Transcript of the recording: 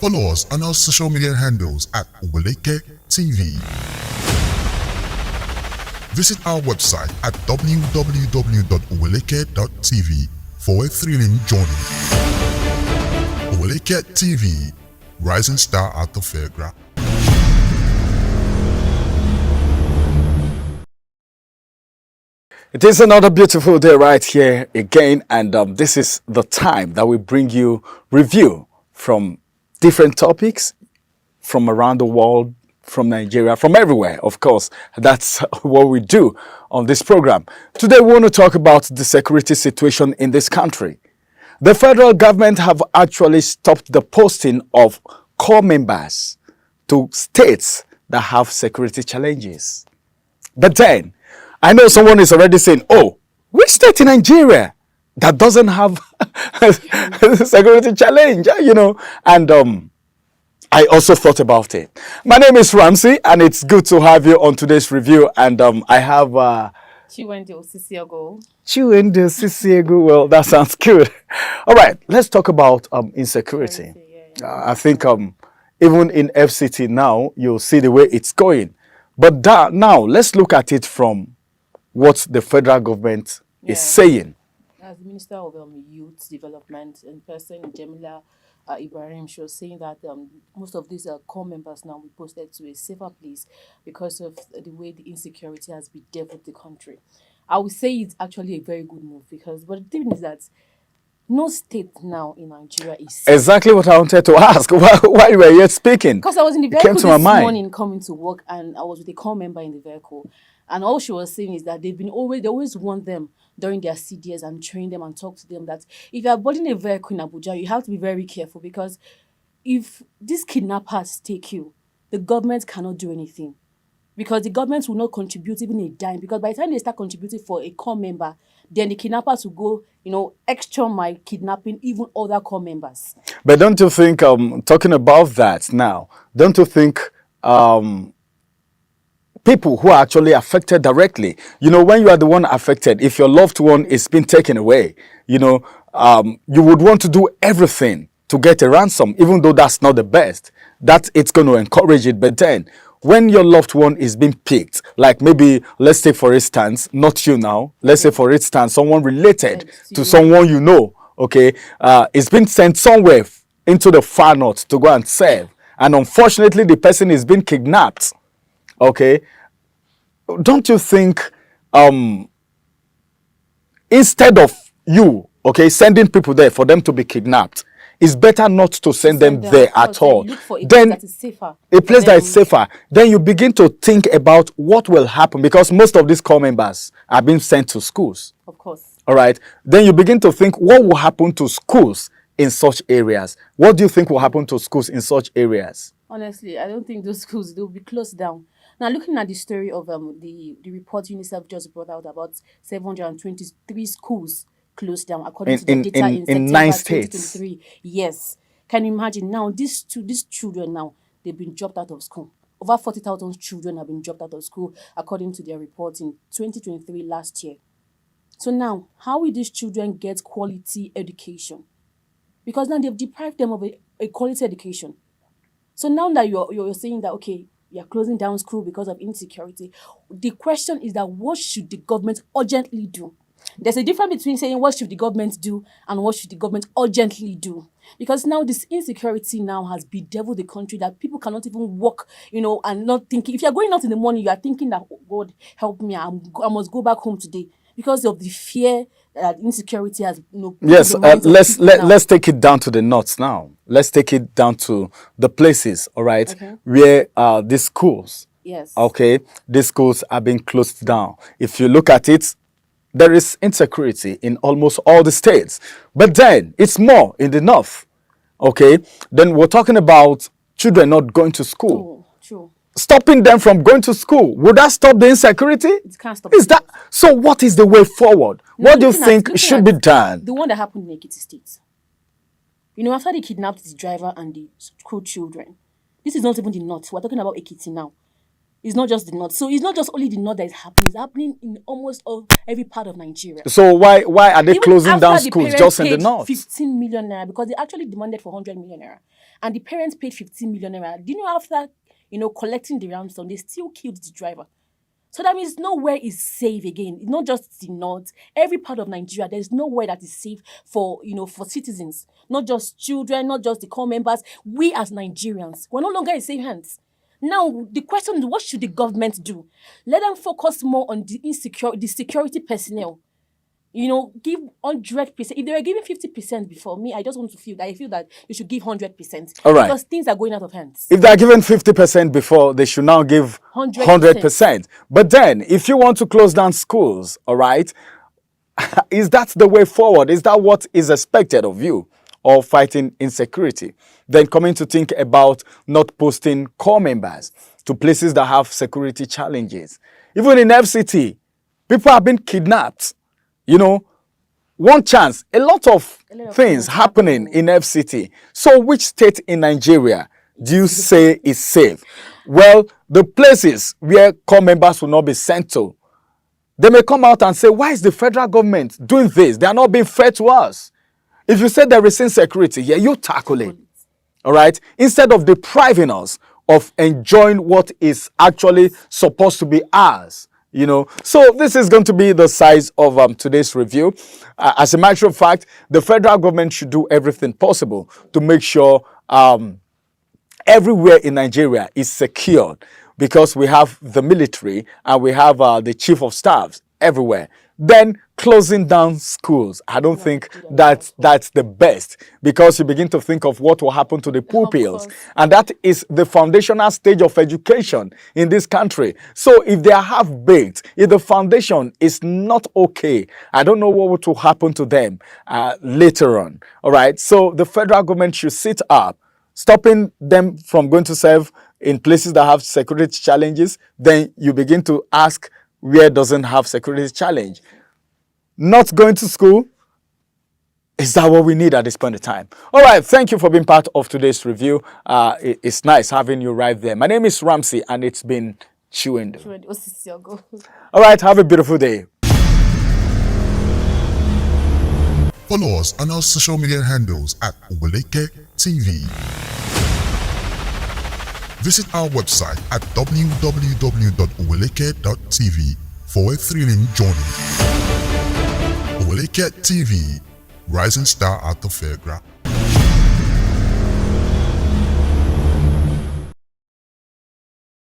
Follow us on our social media handles at Oweleketv. Visit our website at www.oweleketv for a thrilling journey. Oweleketv, rising star at the fairground. It is another beautiful day right here again, and this is the time that we bring you review from different topics from around the world, from Nigeria, from everywhere, of course. That's what we do on this program. Today we want to talk about the security situation in this country. The federal government have actually stopped the posting of corps members to states that have security challenges. But then, I know someone is already saying, oh, which state in Nigeria that doesn't have a security challenge, you know? And I also thought about it. My name is Ramsey, and it's good to have you on today's review. And I have Chiwende Sisiego. Well, that sounds good. All right, let's talk about insecurity. I think even in FCT now, you'll see the way it's going. But now, let's look at it from what the federal government is saying. As the Minister of Youth Development in person, Jamila Ibrahim, she was saying that most of these corps members now will be posted to a safer place because of the way the insecurity has bedeviled the country. I would say it's actually a very good move but the thing is that no state now in Nigeria is safe. Exactly what I wanted to ask. Why you were yet speaking? Because I was in the vehicle this morning coming to work, and I was with a corps member in the vehicle. And all she was saying is that they always want them during their CDS and train them and talk to them that if you are boarding a vehicle in Abuja, you have to be very careful, because if these kidnappers take you, the government cannot do anything, because the government will not contribute even a dime, because by the time they start contributing for a corps member, then the kidnappers will go, extra mile kidnapping even other corps members. But don't you think, talking about that now, don't you think people who are actually affected directly, when you are the one affected, if your loved one is being taken away, you would want to do everything to get a ransom, even though that's not the best. That it's going to encourage it. But then when your loved one is being picked, like maybe, let's say for instance, not you now, let's say for instance, someone related to someone okay, is being sent somewhere into the far north to go and serve. And unfortunately, the person is being kidnapped. Okay, don't you think instead of you, sending people there for them to be kidnapped, it's better not to send them there at all. Look for a then place that is safer. A place that is safer. Then you begin to think about what will happen, because most of these corps members are being sent to schools. Of course. All right. Then you begin to think what will happen to schools in such areas. What do you think will happen to schools in such areas? Honestly, I don't think those schools, they'll be closed down. Now, looking at the story of the report UNICEF just brought out about 723 schools closed down according to the data in September 9 states. 2023. Yes. Can you imagine now, these children now, they've been dropped out of school. Over 40,000 children have been dropped out of school according to their report in 2023 last year. So now, how will these children get quality education? Because now they've deprived them of a quality education. So now that you're saying that, okay, you're closing down school because of insecurity, the question is that what should the government urgently do? There's a difference between saying what should the government do and what should the government urgently do. Because now this insecurity now has bedeviled the country that people cannot even walk, and not thinking. If you're going out in the morning, you are thinking that, oh, God, help me, I must go back home today. Because of the fear that insecurity has, Yes, let's take it down to the north now. Let's take it down to the places, all right, where these schools, these schools are being closed down. If you look at it, there is insecurity in almost all the states. But then it's more in the north, okay? Then we're talking about children not going to school. True. Stopping them from going to school, would that stop the insecurity? It can't stop. So what is the way forward? Now, what do you think should be done? The one that happened in Ekiti State. After they kidnapped the driver and the school children, this is not even the north. We're talking about Ekiti now. It's not just the north. So it's not just only the north that is happening. It's happening in almost every part of Nigeria. So why are they Even closing down after the schools parents just in the paid north? 15 million naira, because they actually demanded for 100 million naira. And the parents paid 15 million naira. Do you know after, collecting the ransom, they still killed the driver? So that means nowhere is safe again. It's not just the north. Every part of Nigeria, there's nowhere that is safe for, for citizens. Not just children, not just the core members. We as Nigerians, we're no longer in safe hands. Now, the question is, what should the government do? Let them focus more on the security personnel. Give 100%. If they were giving 50% before, I just want to feel that you should give 100%. All right. Because things are going out of hands. If they're given 50% before, they should now give 100%. But then, if you want to close down schools, all right, is that the way forward? Is that what is expected of you? Or fighting insecurity? Then coming to think about not posting core members to places that have security challenges. Even in FCT, people have been kidnapped. One chance, a lot of things happening in FCT. So which state in Nigeria do you say is safe? Well, the places where core members will not be sent to, they may come out and say, why is the federal government doing this? They are not being fair to us. If you say there is insecurity, you tackle it. All right? Instead of depriving us of enjoying what is actually supposed to be ours. So this is going to be the size of today's review. As a matter of fact, the federal government should do everything possible to make sure everywhere in Nigeria is secured, because we have the military and we have the chief of staffs everywhere. Then closing down schools, I don't think that's the best, because you begin to think of what will happen to the pupils, and that is the foundational stage of education in this country. So if they are half-baked, if the foundation is not okay, I don't know what will happen to them later on. All right, so the federal government should sit up, stopping them from going to serve in places that have security challenges. Then you begin to ask, where doesn't have security challenge? Not going to school? Is that what we need at this point in time? All right, thank you for being part of today's review. It's nice having you right there. My name is Ramsey, and it's been chewing. All right, have a beautiful day. Follow us on our social media handles at Oweleketv. Visit our website at www.oweleketv for a thrilling journey. Oweleketv, rising star at the fairground.